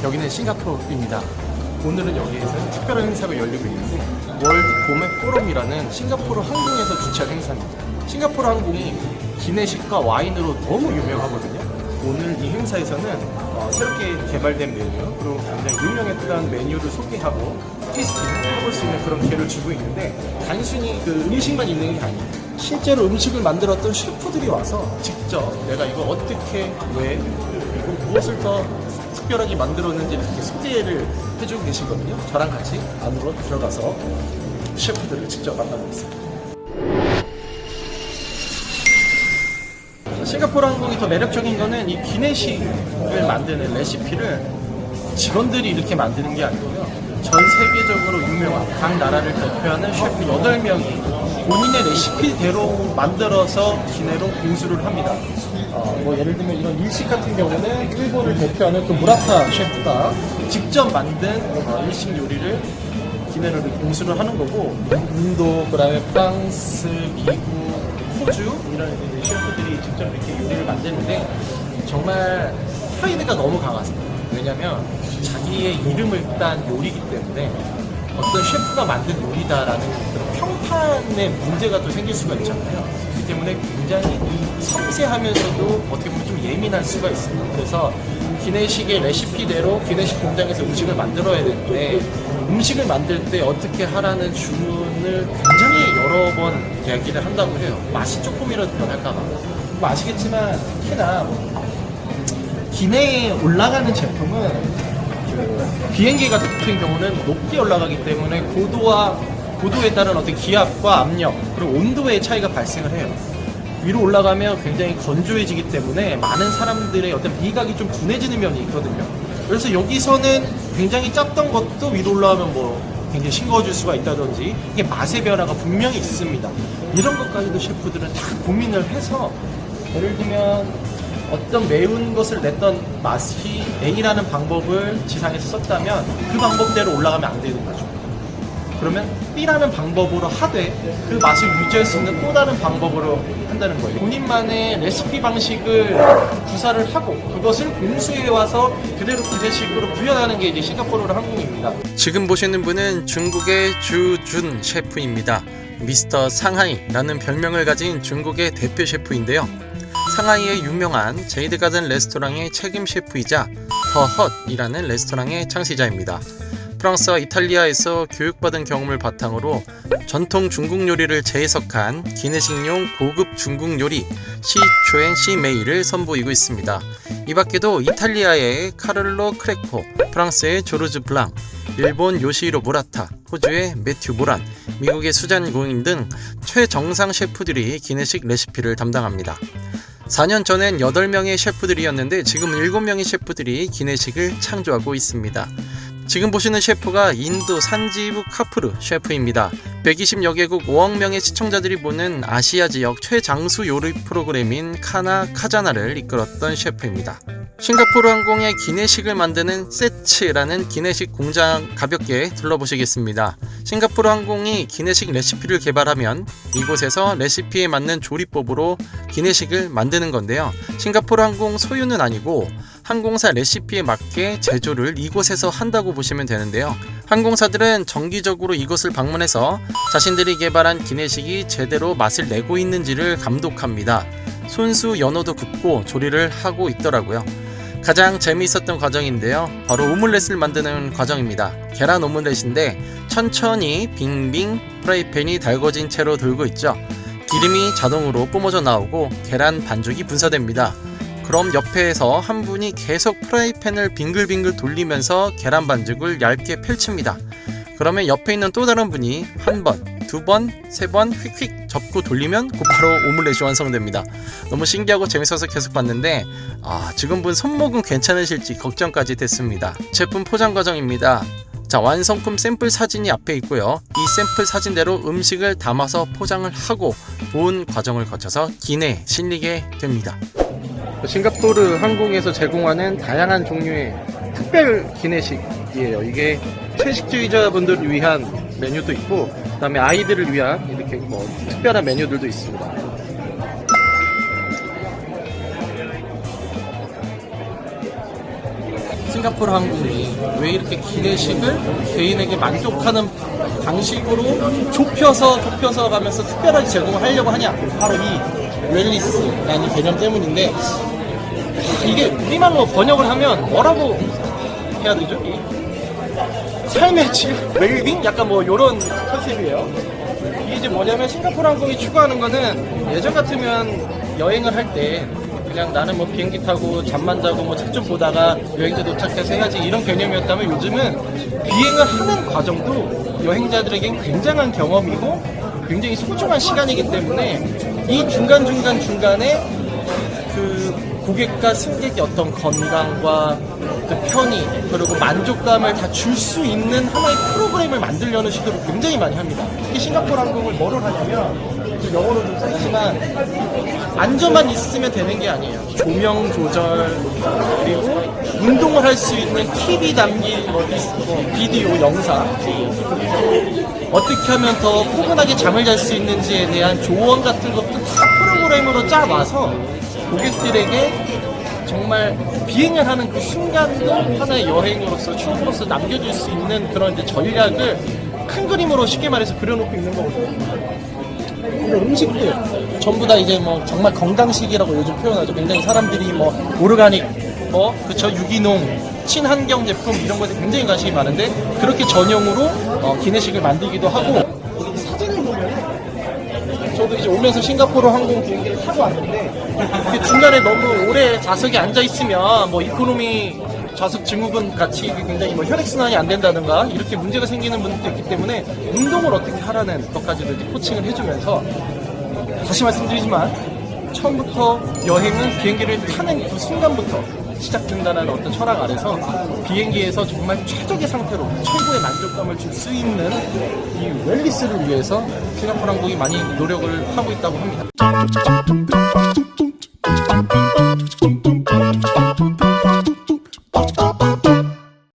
여기는 싱가포르입니다. 오늘은 여기에서 특별한 행사가 열리고 있는데 월드 고맥 포럼이라는 싱가포르 항공에서 주최한 행사입니다. 싱가포르 항공이 기내식과 와인으로 너무 유명하거든요. 오늘 이 행사에서는 새롭게 개발된 메뉴 그리고 굉장히 유명했던 메뉴를 소개하고 테이스팅을 해볼 수 있는 그런 기회를 주고 있는데 단순히 그 음식만 있는 게 아니에요. 실제로 음식을 만들었던 셰프들이 와서 직접 내가 이거 어떻게 왜 그리고 무엇을 더 특별하게 만들었는지 이렇게 소개를 해주고 계시거든요. 저랑 같이 안으로 들어가서 셰프들을 직접 만나보겠습니다. 싱가포르 항공이 더 매력적인 거는 이 기내식을 만드는 레시피를 직원들이 이렇게 만드는 게 아니고요. 전 세계적으로 유명한 각 나라를 대표하는 셰프 8명이 본인의 레시피대로 만들어서 기내로 공수를 합니다. 뭐 예를 들면 이런 일식 같은 경우는 일본을 대표하는 그 무라타 셰프가 직접 만든 일식 요리를 기내로 공수를 하는 거고, 인도, 그다음에 프랑스, 미국, 호주 이런 셰프들이 직접 이렇게 요리를 만드는데 정말 프라이드가 너무 강하습니다. 왜냐면 자기의 이름을 딴 요리이기 때문에 어떤 셰프가 만든 요리다라는 그런 평판에 문제가 또 생길 수가 있잖아요. 그렇기 때문에 굉장히 섬세하면서도 어떻게 보면 좀 예민할 수가 있습니다. 그래서 기내식의 레시피대로 기내식 공장에서 음식을 만들어야 되는데 음식을 만들 때 어떻게 하라는 주문을 굉장히 여러 번 이야기를 한다고 해요. 맛이 조금이라도 변할까봐. 뭐 아시겠지만 특히나 기내에 올라가는 제품은 비행기 같은 경우는 높게 올라가기 때문에 고도에 따른 어떤 기압과 압력 그리고 온도의 차이가 발생을 해요. 위로 올라가면 굉장히 건조해지기 때문에 많은 사람들의 어떤 미각이 좀 둔해지는 면이 있거든요. 그래서 여기서는 굉장히 짰던 것도 위로 올라가면 뭐 굉장히 싱거워질 수가 있다든지 이게 맛의 변화가 분명히 있습니다. 이런 것까지도 셰프들은 다 고민을 해서 예를 들면 어떤 매운 것을 냈던 맛이 A라는 방법을 지상에서 썼다면 그 방법대로 올라가면 안 되는 거죠. 그러면 B라는 방법으로 하되 그 맛을 유지할 수 있는 또 다른 방법으로 한다는 거예요. 본인만의 레시피 방식을 구사를 하고 그것을 공수해 와서 그대로 기내식으로 구현하는 게 이제 싱가포르 항공입니다. 지금 보시는 분은 중국의 주준 셰프입니다. 미스터 상하이라는 별명을 가진 중국의 대표 셰프인데요. 상하이의 유명한 제이드가든 레스토랑의 책임 셰프이자 더 헛이라는 레스토랑의 창시자입니다. 프랑스와 이탈리아에서 교육받은 경험을 바탕으로 전통 중국 요리를 재해석한 기내식용 고급 중국 요리 시초엔 시메이를 선보이고 있습니다. 이 밖에도 이탈리아의 카를로 크레코, 프랑스의 조르주 블랑, 일본 요시히로 무라타, 호주의 매튜 모란, 미국의 수잔 고인 등 최정상 셰프들이 기내식 레시피를 담당합니다. 4년 전엔 8명의 셰프들이었는데 지금 7명의 셰프들이 기내식을 창조하고 있습니다. 지금 보시는 셰프가 인도 산지부 카푸르 셰프입니다. 120여 개국 5억 명의 시청자들이 보는 아시아 지역 최장수 요리 프로그램인 카나 카자나를 이끌었던 셰프입니다. 싱가포르 항공의 기내식을 만드는 세츠라는 기내식 공장 가볍게 둘러보시겠습니다. 싱가포르 항공이 기내식 레시피를 개발하면 이곳에서 레시피에 맞는 조리법으로 기내식을 만드는 건데요. 싱가포르 항공 소유는 아니고 항공사 레시피에 맞게 제조를 이곳에서 한다고 보시면 되는데요. 항공사들은 정기적으로 이곳을 방문해서 자신들이 개발한 기내식이 제대로 맛을 내고 있는지를 감독합니다. 손수 연어도 굽고 조리를 하고 있더라고요. 가장 재미있었던 과정인데요. 바로 오믈렛을 만드는 과정입니다. 계란 오믈렛인데 천천히 빙빙 프라이팬이 달궈진 채로 돌고 있죠. 기름이 자동으로 뿜어져 나오고 계란 반죽이 분사됩니다. 그럼 옆에서 한 분이 계속 프라이팬을 빙글빙글 돌리면서 계란 반죽을 얇게 펼칩니다. 그러면 옆에 있는 또 다른 분이 한 번, 두 번, 세 번 휙휙 접고 돌리면 곧바로 오믈렛이 완성됩니다. 너무 신기하고 재밌어서 계속 봤는데 지금 본 손목은 괜찮으실지 걱정까지 됐습니다. 제품 포장 과정입니다. 자, 완성품 샘플 사진이 앞에 있고요. 이 샘플 사진대로 음식을 담아서 포장을 하고 본 과정을 거쳐서 기내에 실리게 됩니다. 싱가포르 항공에서 제공하는 다양한 종류의 특별 기내식이에요. 이게 채식주의자분들을 위한 메뉴도 있고 그다음에 아이들을 위한 이렇게 뭐 특별한 메뉴들도 있습니다. 싱가포르 항공이 왜 이렇게 기내식을 개인에게 만족하는 방식으로 좁혀서 가면서 특별하게 제공을 하려고 하냐? 바로 이 웰리스라는 개념 때문인데, 이게 우리말로 번역을 하면 뭐라고 해야 되죠? 삶의 질, 웰빙? 약간 뭐 요런 컨셉이에요. 이게 이제 뭐냐면 싱가포르 항공이 추구하는 거는, 예전 같으면 여행을 할 때 그냥 나는 뭐 비행기 타고 잠만 자고 뭐 책 좀 보다가 여행지 도착해서 해야지 이런 개념이었다면, 요즘은 비행을 하는 과정도 여행자들에겐 굉장한 경험이고 굉장히 소중한 시간이기 때문에 이 중간에 그 고객과 승객의 어떤 건강과 그 편의 그리고 만족감을 다 줄 수 있는 하나의 프로그램을 만들려는 시도를 굉장히 많이 합니다. 특히 싱가포르 항공을 뭐를 하냐면, 영어로 좀 써있지만 안전만 있으면 되는 게 아니에요. 조명 조절, 그리고 운동을 할 수 있는 TV 담긴 비디오, 영상, 어떻게 하면 더 포근하게 잠을 잘 수 있는지에 대한 조언 같은 것도 다 프로그램으로 짜와서 고객들에게 정말 비행을 하는 그 순간도 하나의 여행으로서 추억으로서 남겨줄 수 있는 그런 이제 전략을 큰 그림으로 쉽게 말해서 그려놓고 있는 거거든요. 근데 음식도 전부 다 이제 뭐 정말 건강식이라고 요즘 표현하죠. 굉장히 사람들이 뭐 오르가닉, 그쵸, 유기농, 친환경 제품 이런 것에 굉장히 관심이 많은데, 그렇게 전용으로 기내식을 만들기도 하고, 사진을 보면 저도 이제 오면서 싱가포르 항공 비행기를 타고 왔는데, 중간에 너무 오래 좌석에 앉아 있으면 뭐 이코노미 좌석 증후군 같이 굉장히 뭐 혈액순환이 안 된다든가 이렇게 문제가 생기는 분들도 있기 때문에, 운동을 어떻게 하라는 것까지도 이제 코칭을 해주면서, 다시 말씀드리지만 처음부터 여행은 비행기를 타는 그 순간부터 시작된다는 어떤 철학 아래서 비행기에서 정말 최적의 상태로 최고의 만족감을 줄 수 있는 이 웰리스를 위해서 싱가포르 항공이 많이 노력을 하고 있다고 합니다.